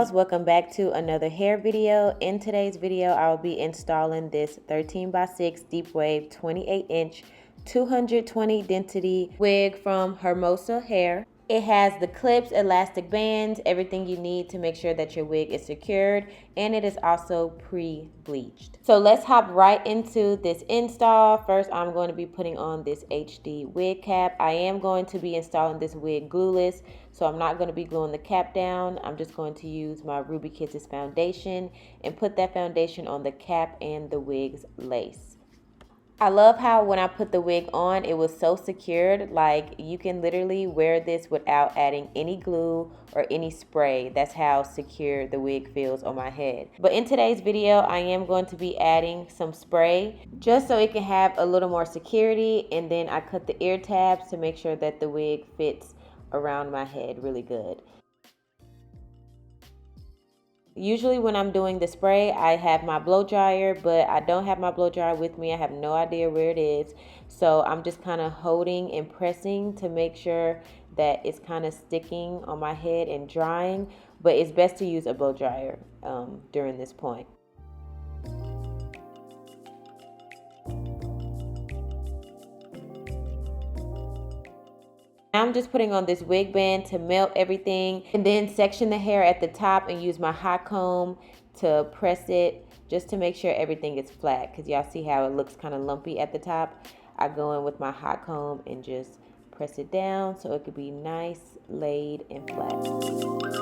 dolls, welcome back to another hair video. In today's video, I will be installing this 13x6 deep wave 28-inch 220 density wig from Hermosa Hair. It has the clips, elastic bands, everything you need to make sure that your wig is secured, and it is also pre-bleached. So let's hop right into this install. First, I'm going to be putting on this HD wig cap. I am going to be installing this wig glueless, so I'm not going to be gluing the cap down. I'm just going to use my Ruby Kisses foundation and put that foundation on the cap and the wig's lace. I love how when I put the wig on, it was so secured. Like, you can literally wear this without adding any glue or any spray. That's how secure the wig feels on my head. But in today's video, I am going to be adding some spray just so it can have a little more security. And then I cut the ear tabs to make sure that the wig fits around my head really good. Usually when I'm doing the spray, I have my blow dryer, but I don't have my blow dryer with me. I have no idea where it is. So I'm just kind of holding and pressing to make sure that it's kind of sticking on my head and drying. But it's best to use a blow dryer during this point. I'm just putting on this wig band to melt everything, and then section the hair at the top and use my hot comb to press it just to make sure everything is flat, because y'all see how it looks kind of lumpy at the top. I go in with my hot comb and just press it down so it could be nice, laid, and flat.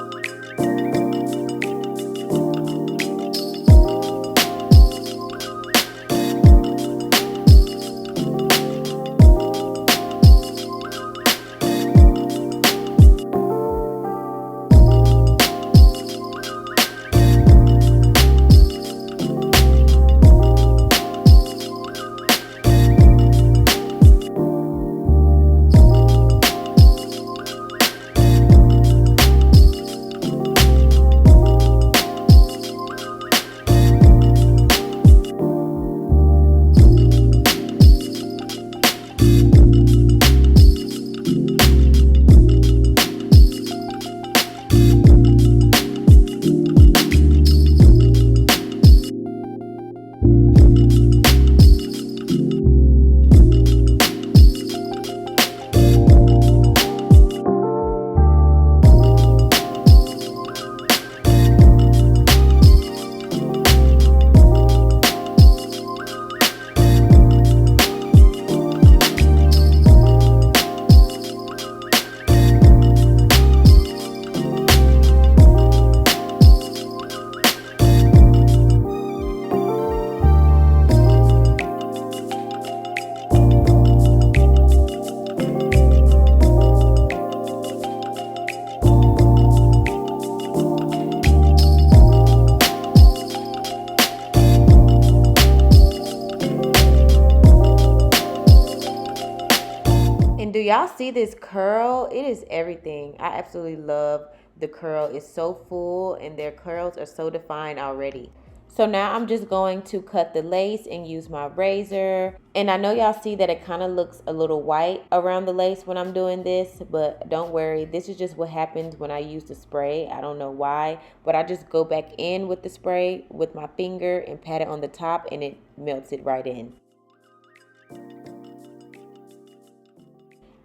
And do y'all see this curl? It is everything. I absolutely love the curl. It's so full and their curls are so defined already. So now I'm just going to cut the lace and use my razor. And I know y'all see that it kind of looks a little white around the lace when I'm doing this, but don't worry. This is just what happens when I use the spray. I don't know why, but I just go back in with the spray with my finger and pat it on the top and it melts it right in.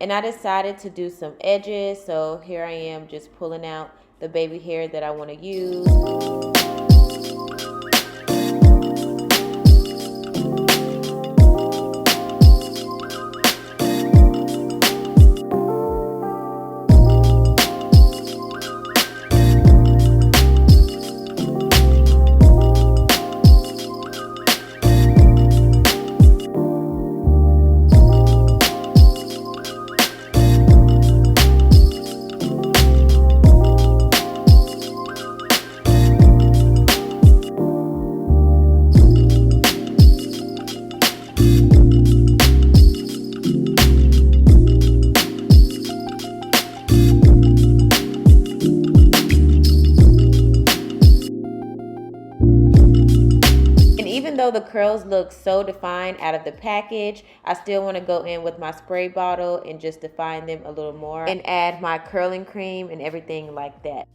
And I decided to do some edges, so here I am just pulling out the baby hair that I want to use. Even though the curls look so defined out of the package, I still want to go in with my spray bottle and just define them a little more and add my curling cream and everything like that.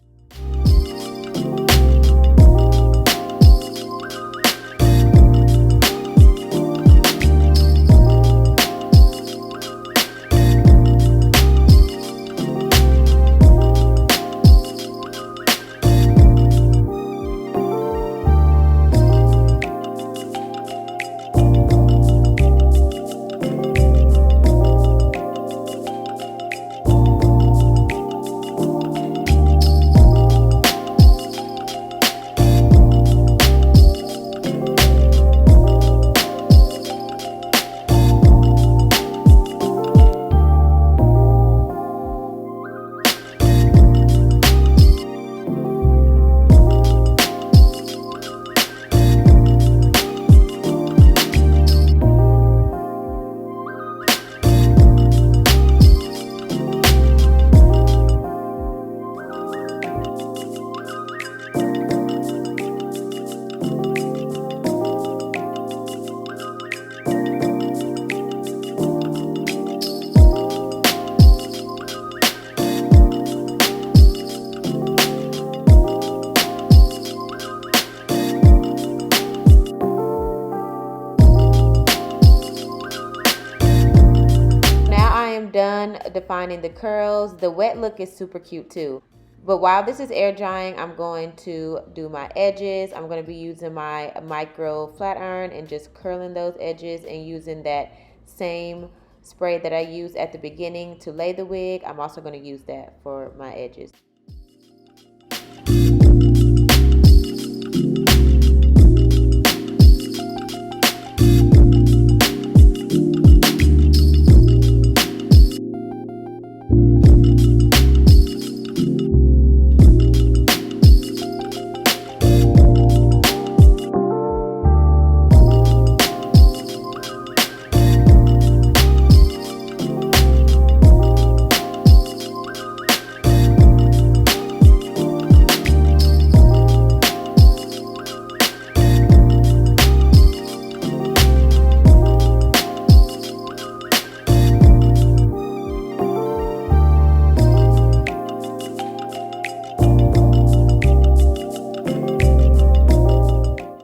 am done defining the curls. The wet look is super cute too. But while this is air drying, I'm going to do my edges. I'm going to be using my micro flat iron and just curling those edges and using that same spray that I used at the beginning to lay the wig. I'm also going to use that for my edges.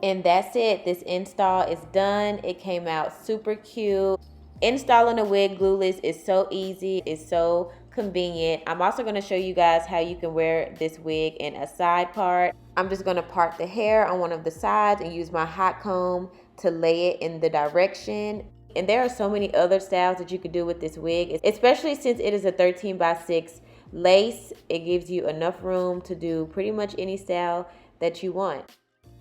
And that's it. This install is done. It came out super cute. Installing a wig glueless is so easy. It's so convenient. I'm also going to show you guys how you can wear this wig in a side part. I'm just going to part the hair on one of the sides and use my hot comb to lay it in the direction. And there are so many other styles that you could do with this wig, especially since it is a 13x6 lace. It gives you enough room to do pretty much any style that you want.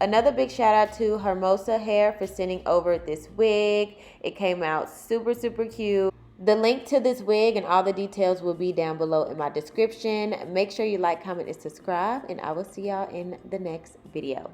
Another big shout out to Hermosa Hair for sending over this wig. It came out super, super cute. The link to this wig and all the details will be down below in my description. Make sure you like, comment, and subscribe, and I will see y'all in the next video.